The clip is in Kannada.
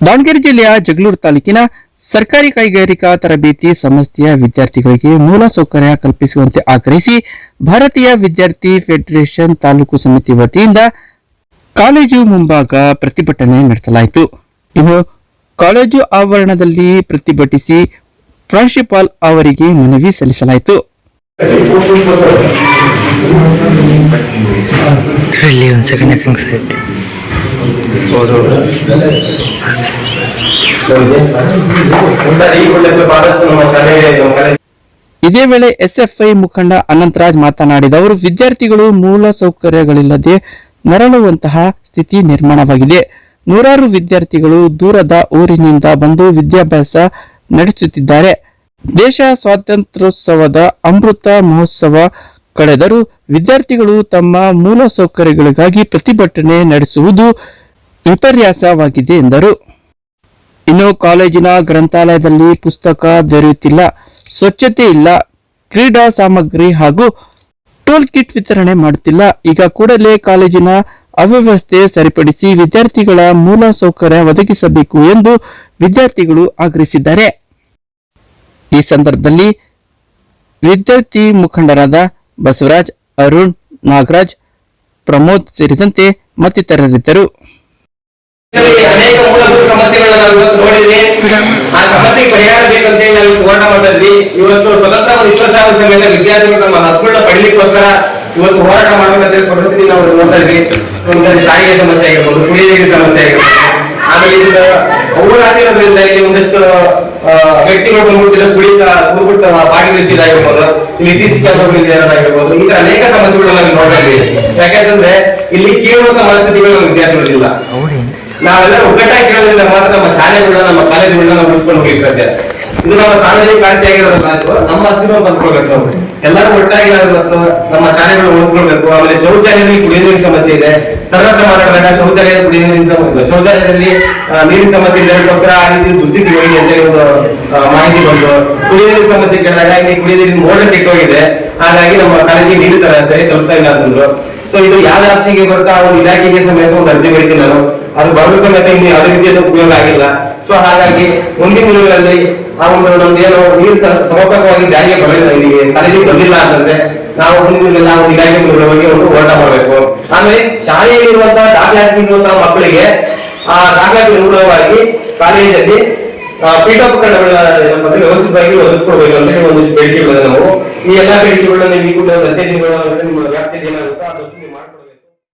ದಾವಣಗೆರೆ ಜಿಲ್ಲೆಯ ಜಗಳೂರು ತಾಲೂಕಿನ ಸರ್ಕಾರಿ ಕೈಗಾರಿಕಾ ತರಬೇತಿ ಸಂಸ್ಥೆಯ ವಿದ್ಯಾರ್ಥಿಗಳಿಗೆ ಮೂಲಸೌಕರ್ಯ ಕಲ್ಪಿಸುವಂತೆ ಆಗ್ರಹಿಸಿ ಭಾರತೀಯ ವಿದ್ಯಾರ್ಥಿ ಫೆಡರೇಷನ್ ತಾಲೂಕು ಸಮಿತಿ ವತಿಯಿಂದ ಕಾಲೇಜು ಮುಂಭಾಗ ಪ್ರತಿಭಟನೆ ನಡೆಸಲಾಯಿತು. ಇನ್ನು ಕಾಲೇಜು ಆವರಣದಲ್ಲಿ ಪ್ರತಿಭಟಿಸಿ ಪ್ರಾಂಶುಪಾಲ್ ಅವರಿಗೆ ಮನವಿ ಸಲ್ಲಿಸಲಾಯಿತು. ಇದೇ ವೇಳೆ ಎಸ್ಎಫ್ಐ ಮುಖಂಡ ಅನಂತರಾಜ್ ಮಾತನಾಡಿದವರು, ವಿದ್ಯಾರ್ಥಿಗಳು ಮೂಲ ಸೌಕರ್ಯಗಳಿಲ್ಲದೆ ನರಳುವಂತಹ ಸ್ಥಿತಿ ನಿರ್ಮಾಣವಾಗಿದೆ. ನೂರಾರು ವಿದ್ಯಾರ್ಥಿಗಳು ದೂರದ ಊರಿನಿಂದ ಬಂದು ವಿದ್ಯಾಭ್ಯಾಸ ನಡೆಸುತ್ತಿದ್ದಾರೆ. ದೇಶ ಸ್ವಾತಂತ್ರ್ಯೋತ್ಸವದ ಅಮೃತ ಮಹೋತ್ಸವ ಕಳೆದರೂ ವಿದ್ಯಾರ್ಥಿಗಳು ತಮ್ಮ ಮೂಲ ಸೌಕರ್ಯಗಳಿಗಾಗಿ ಪ್ರತಿಭಟನೆ ನಡೆಸುವುದು ವಿಪರ್ಯಾಸವಾಗಿದೆ ಎಂದರು. ಇನ್ನು ಕಾಲೇಜಿನ ಗ್ರಂಥಾಲಯದಲ್ಲಿ ಪುಸ್ತಕ ದೊರೆಯುತ್ತಿಲ್ಲ, ಸ್ವಚ್ಛತೆ ಇಲ್ಲ, ಕ್ರೀಡಾ ಸಾಮಗ್ರಿ ಹಾಗೂ ಟೋಲ್ ಕಿಟ್ ವಿತರಣೆ ಮಾಡುತ್ತಿಲ್ಲ. ಈಗ ಕೂಡಲೇ ಕಾಲೇಜಿನ ಅವ್ಯವಸ್ಥೆ ಸರಿಪಡಿಸಿ ವಿದ್ಯಾರ್ಥಿಗಳ ಮೂಲ ಸೌಕರ್ಯ ಒದಗಿಸಬೇಕು ಎಂದು ವಿದ್ಯಾರ್ಥಿಗಳು ಆಗ್ರಹಿಸಿದ್ದಾರೆ. ಈ ಸಂದರ್ಭದಲ್ಲಿ ವಿದ್ಯಾರ್ಥಿ ಮುಖಂಡರಾದ ಬಸವರಾಜ್, ಅರುಣ್, ನಾಗರಾಜ್, ಪ್ರಮೋದ್ ಸೇರಿದಂತೆ ಮತ್ತಿತರರಿದ್ದರು. ಅನೇಕ ಮೂಲಭೂತ ಸಮಸ್ಯೆಗಳನ್ನ ನಾವು ಇವತ್ತು ನೋಡಿದ್ವಿ. ಆ ಸಮಸ್ಯೆಗೆ ಪರಿಹಾರ ಬೇಕಂತ ನಾವು ಹೋರಾಟ ಮಾಡಿದ್ವಿ. ಇವತ್ತು ಸ್ವತಂತ್ರ 20 ಸಾವಿರ ಸಮೇತ ವಿದ್ಯಾರ್ಥಿಗಳು ನಮ್ಮ ಹಕ್ಕುಗಳನ್ನ ಪಡೀಲಿಕ್ಕೋಸ್ಕರ ಇವತ್ತು ಹೋರಾಟ ಮಾಡಬೇಕಂತ ಪರಿಸ್ಥಿತಿ ನಾವು ನೋಡ್ತಾ ಇದ್ವಿ. ಒಂದ್ಸರಿ ಸಾರಿಗೆ ಸಮಸ್ಯೆ ಆಗಿರ್ಬೋದು, ಕುಡಿಯ ನೀರಿನ ಸಮಸ್ಯೆ ಆಗಿರ್ಬೋದು, ಆಮೇಲೆ ಇದು ಹೋರಾಟಿರೋದ್ರಿಂದ ಇಲ್ಲಿ ಒಂದಷ್ಟು ವ್ಯಕ್ತಿಗಳು ಬಂದ್ಬಿಟ್ಟಿದ್ರೆ ಕೂರ್ಬಿಟ್ಟು ಬಾಡಿ ನಿಲ್ಲಿಸಿದಾಗಿರ್ಬೋದು, ಇಲ್ಲಿ ಸಿಸಿ ಕ್ಯಾಮ್ರಾಗಳಿರೋದಾಗಿರ್ಬೋದು, ಈ ಅನೇಕ ಸಮಸ್ಯೆಗಳು ನಾವು ನೋಡ್ತಾ ಇದ್ವಿ. ಯಾಕಂತಂದ್ರೆ ಇಲ್ಲಿ ಕೇಳುವಂತ ಮನಸ್ಥಿತಿಗಳು ನಮ್ಮ ವಿದ್ಯಾರ್ಥಿಗಳಿಲ್ಲ. ನಾವೆಲ್ಲ ಒಗ್ಗಟ್ಟಾಗಿ ಕೇಳೋದ್ರಿಂದ ಮಾತ್ರ ನಮ್ಮ ಶಾಲೆಗಳನ್ನ, ನಮ್ಮ ಕಾಲೇಜುಗಳನ್ನ ನಾವು ಉಳಿಸ್ಕೊಂಡು ಹೋಗ್ಲಿಕ್ಕೆ ಸಾಧ್ಯ. ಇದು ನಮ್ಮ ಸಾಮಾಜಿಕ ಕ್ರಾಂತಿ ಆಗಿರೋದ್ರಿಂದ ನಮ್ಮ ಅಸ್ತಿತ್ವ ಬಂದ್ಕೊಳ್ಬೇಕು. ಎಲ್ಲರೂ ಒಟ್ಟಾಗಿ ನಮ್ಮ ಶಾಲೆಗಳು ಉಳಿಸ್ಕೊಳ್ಬೇಕು. ಆಮೇಲೆ ಶೌಚಾಲಯದಲ್ಲಿ ಕುಡಿಯ ನೀರಿನ ಸಮಸ್ಯೆ ಇದೆ. ಸರ್ವತ್ರ ಮಾತಾಡಿದಾಗ ಶೌಚಾಲಯದ ಕುಡಿಯ ನೀರಿನ ಶೌಚಾಲಯದಲ್ಲಿ ನೀರಿನ ಸಮಸ್ಯೆ ಇದಕ್ಕೋಸ್ಕರ ಆ ರೀತಿ ದುಸ್ಥಿತಿ ಹೋಗಿದೆ ಅಂತ ಒಂದು ಮಾಹಿತಿ ಬಂತು. ಕುಡಿಯ ನೀರಿನ ಸಮಸ್ಯೆ ಕೇಳಿದಾಗ ಇಲ್ಲಿ ಕುಡಿಯ ನೀರಿನ ಮೋಟರ್ ಕೆಟ್ಟೋಗಿದೆ, ಹಾಗಾಗಿ ನಮ್ಮ ಕಾಲೇಜಿಗೆ ನೀರು ಸರಿ ತಲುಪ್ತಾ ಇಲ್ಲ ಅಂತಂದ್ರು. ಸೊ ಇದು ಯಾವ ವ್ಯಾಪ್ತಿಗೆ ಬರ್ತಾ ಒಂದು ಇಲಾಖೆಗೆ ಸಮೇತ ಒಂದು ಅರ್ಜಿ ಬರೀತೀನಿ ನಾನು. ಅದು ಬರೋ ಸಮೇತ ಇಲ್ಲಿ ಯಾವುದೇ ರೀತಿಯ ಉಪಯೋಗ ಆಗಿಲ್ಲ. ಸೊ ಹಾಗಾಗಿ ಮುಂದಿನ ದಿನಗಳಲ್ಲಿ ಆ ಒಂದು ನಮ್ದೇನು ನೀರು ಸಮರ್ಪಕವಾಗಿ ಜಾರಿಗೆ ಬರಲಿಲ್ಲ, ಇಲ್ಲಿ ಕಾಲೇಜಿಗೆ ಬಂದಿಲ್ಲ ಅಂತಂದ್ರೆ ನಾವು ಮುಂದಿನ ನಾವು ಇಲಾಖೆ ಬಗ್ಗೆ ಒಂದು ಹೋರಾಟ ಮಾಡಬೇಕು. ಆಮೇಲೆ ಶಾಲೆಯಲ್ಲಿರುವಂತಹ ದಾಖಲಾತಿ ಇರುವಂತಹ ಮಕ್ಕಳಿಗೆ ಆ ದಾಖಲಾತಿ ಅನುಗುಣವಾಗಿ ಕಾಲೇಜಲ್ಲಿ ಪೀಠೋಪಕರಣಗಳ ವ್ಯವಸ್ಥಿತವಾಗಿ ಒದಗಿಸ್ಕೊಡ್ಬೇಕು ಅಂತ ಹೇಳಿ ಒಂದು ಬೇಡಿಕೆಗಳನ್ನ ನಾವು ಈ ಎಲ್ಲಾ ಬೇಡಿಕೆಗಳನ್ನ ನೀವು 15 ದಿನಗಳ ನಿಮ್ಮ ವ್ಯಾಪ್ತಿಯಲ್ಲಿ ಏನಾಗುತ್ತೋ